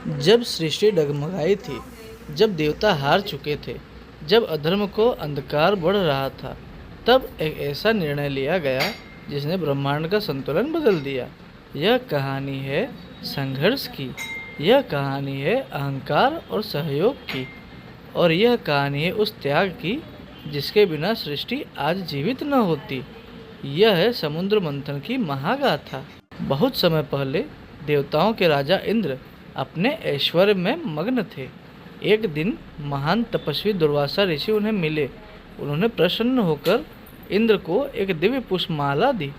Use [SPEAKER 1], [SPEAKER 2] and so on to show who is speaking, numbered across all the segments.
[SPEAKER 1] जब सृष्टि डगमगाई थी, जब देवता हार चुके थे, जब अधर्म को अंधकार बढ़ रहा था, तब एक ऐसा निर्णय लिया गया जिसने ब्रह्मांड का संतुलन बदल दिया। यह कहानी है संघर्ष की, यह कहानी है अहंकार और सहयोग की, और यह कहानी है उस त्याग की जिसके बिना सृष्टि आज जीवित न होती। यह है समुद्र मंथन की महागाथा। बहुत समय पहले देवताओं के राजा इंद्र अपने ऐश्वर्य में मग्न थे। एक दिन महान तपस्वी दुर्वासा ऋषि उन्हें मिले। उन्होंने प्रसन्न होकर इंद्र को एक दिव्य पुष्पमाला दी,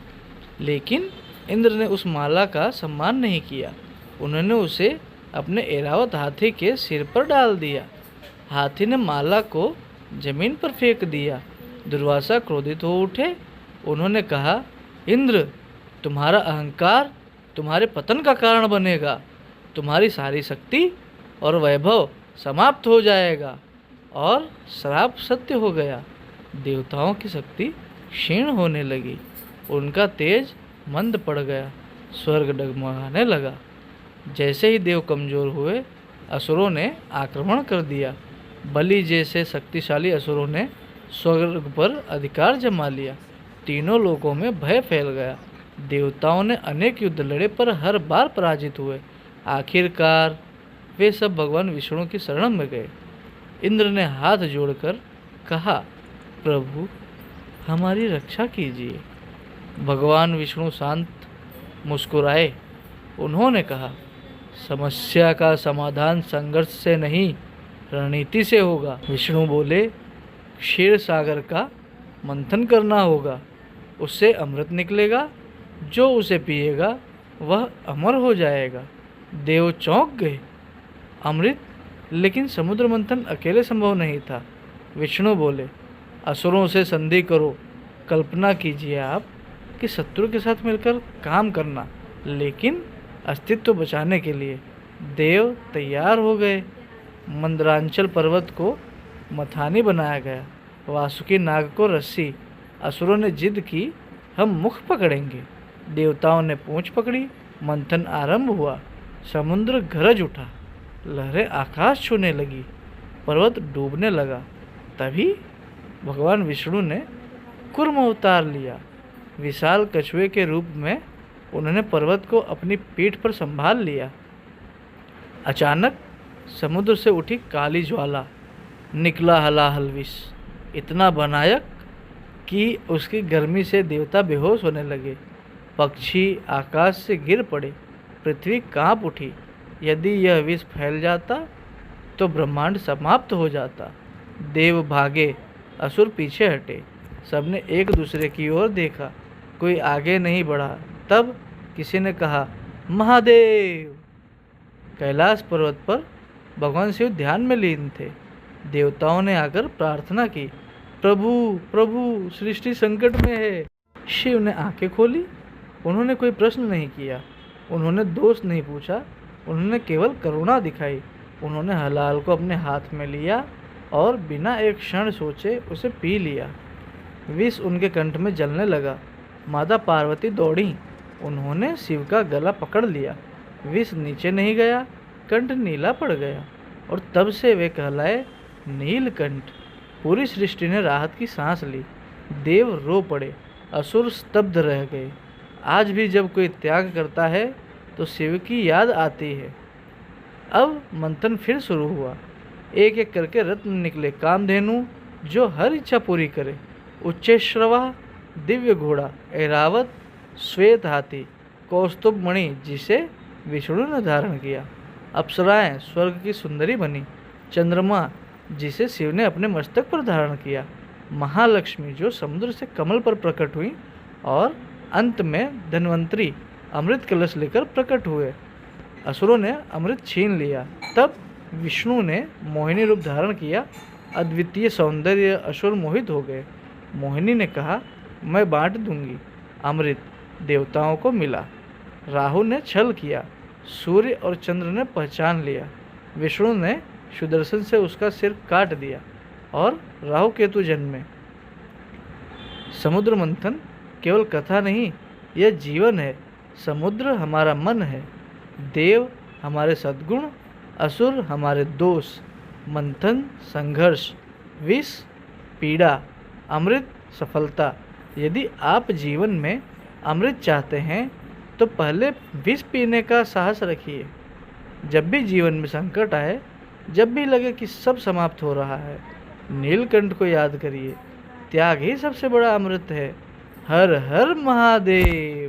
[SPEAKER 1] लेकिन इंद्र ने उस माला का सम्मान नहीं किया। उन्होंने उसे अपने ऐरावत हाथी के सिर पर डाल दिया। हाथी ने माला को जमीन पर फेंक दिया। दुर्वासा क्रोधित हो उठे। उन्होंने कहा, इंद्र, तुम्हारा अहंकार तुम्हारे पतन का कारण बनेगा। तुम्हारी सारी शक्ति और वैभव समाप्त हो जाएगा। और श्राप सत्य हो गया। देवताओं की शक्ति क्षीण होने लगी। उनका तेज मंद पड़ गया। स्वर्ग डगमगाने लगा। जैसे ही देव कमजोर हुए, असुरों ने आक्रमण कर दिया। बलि जैसे शक्तिशाली असुरों ने स्वर्ग पर अधिकार जमा लिया। तीनों लोकों में भय फैल गया। देवताओं ने अनेक युद्ध लड़े, पर हर बार पराजित हुए। आखिरकार वे सब भगवान विष्णु की शरण में गए। इंद्र ने हाथ जोड़कर कहा, प्रभु, हमारी रक्षा कीजिए। भगवान विष्णु शांत मुस्कुराए। उन्होंने कहा, समस्या का समाधान संघर्ष से नहीं, रणनीति से होगा। विष्णु बोले, क्षीर सागर का मंथन करना होगा। उससे अमृत निकलेगा। जो उसे पिएगा वह अमर हो जाएगा। देव चौंक गए। अमृत? लेकिन समुद्र मंथन अकेले संभव नहीं था। विष्णु बोले, असुरों से संधि करो। कल्पना कीजिए आप कि शत्रु के साथ मिलकर काम करना, लेकिन अस्तित्व बचाने के लिए। देव तैयार हो गए। मंदरांचल पर्वत को मथानी बनाया गया, वासुकी नाग को रस्सी। असुरों ने जिद की, हम मुख पकड़ेंगे। देवताओं ने पूंछ पकड़ी। मंथन आरंभ हुआ। समुद्र गरज उठा। लहरें आकाश छूने लगी। पर्वत डूबने लगा। तभी भगवान विष्णु ने कूर्म अवतार लिया। विशाल कछुए के रूप में उन्होंने पर्वत को अपनी पीठ पर संभाल लिया। अचानक समुद्र से उठी काली ज्वाला। निकला हलाहल विष, इतना भयानक कि उसकी गर्मी से देवता बेहोश होने लगे। पक्षी आकाश से गिर पड़े। पृथ्वी कांप उठी। यदि यह विष फैल जाता तो ब्रह्मांड समाप्त हो जाता। देव भागे, असुर पीछे हटे। सबने एक दूसरे की ओर देखा। कोई आगे नहीं बढ़ा। तब किसी ने कहा, महादेव। कैलाश पर्वत पर भगवान शिव ध्यान में लीन थे। देवताओं ने आकर प्रार्थना की, प्रभु प्रभु, सृष्टि संकट में है। शिव ने आंखें खोली। उन्होंने कोई प्रश्न नहीं किया। उन्होंने दोष नहीं पूछा। उन्होंने केवल करुणा दिखाई। उन्होंने हलाल को अपने हाथ में लिया और बिना एक क्षण सोचे उसे पी लिया। विष उनके कंठ में जलने लगा। माता पार्वती दौड़ी। उन्होंने शिव का गला पकड़ लिया। विष नीचे नहीं गया। कंठ नीला पड़ गया और तब से वे कहलाए नीलकंठ। पूरी सृष्टि ने राहत की सांस ली। देव रो पड़े। असुर स्तब्ध रह गए। आज भी जब कोई त्याग करता है तो शिव की याद आती है। अब मंथन फिर शुरू हुआ। एक एक करके रत्न निकले। कामधेनु जो हर इच्छा पूरी करे, उच्चैश्रवा दिव्य घोड़ा, ऐरावत श्वेत हाथी, कौस्तुभ मणि जिसे विष्णु ने धारण किया, अप्सराएं स्वर्ग की सुंदरी बनी, चंद्रमा जिसे शिव ने अपने मस्तक पर धारण किया, महालक्ष्मी जो समुद्र से कमल पर प्रकट हुई, और अंत में धन्वंतरी अमृत कलश लेकर प्रकट हुए। असुरों ने अमृत छीन लिया। तब विष्णु ने मोहिनी रूप धारण किया। अद्वितीय सौंदर्य असुर मोहित हो गए। मोहिनी ने कहा, मैं बांट दूंगी। अमृत देवताओं को मिला। राहु ने छल किया। सूर्य और चंद्र ने पहचान लिया। विष्णु ने सुदर्शन से उसका सिर काट दिया और राहु केतु जन्मे। समुद्र मंथन केवल कथा नहीं, यह जीवन है। समुद्र हमारा मन है। देव हमारे सद्गुण असुर हमारे दोष, मंथन संघर्ष, विष पीड़ा, अमृत सफलता। यदि आप जीवन में अमृत चाहते हैं तो पहले विष पीने का साहस रखिए। जब भी जीवन में संकट आए, जब भी लगे कि सब समाप्त हो रहा है, नीलकंठ को याद करिए। त्याग ही सबसे बड़ा अमृत है। हर हर महादेव।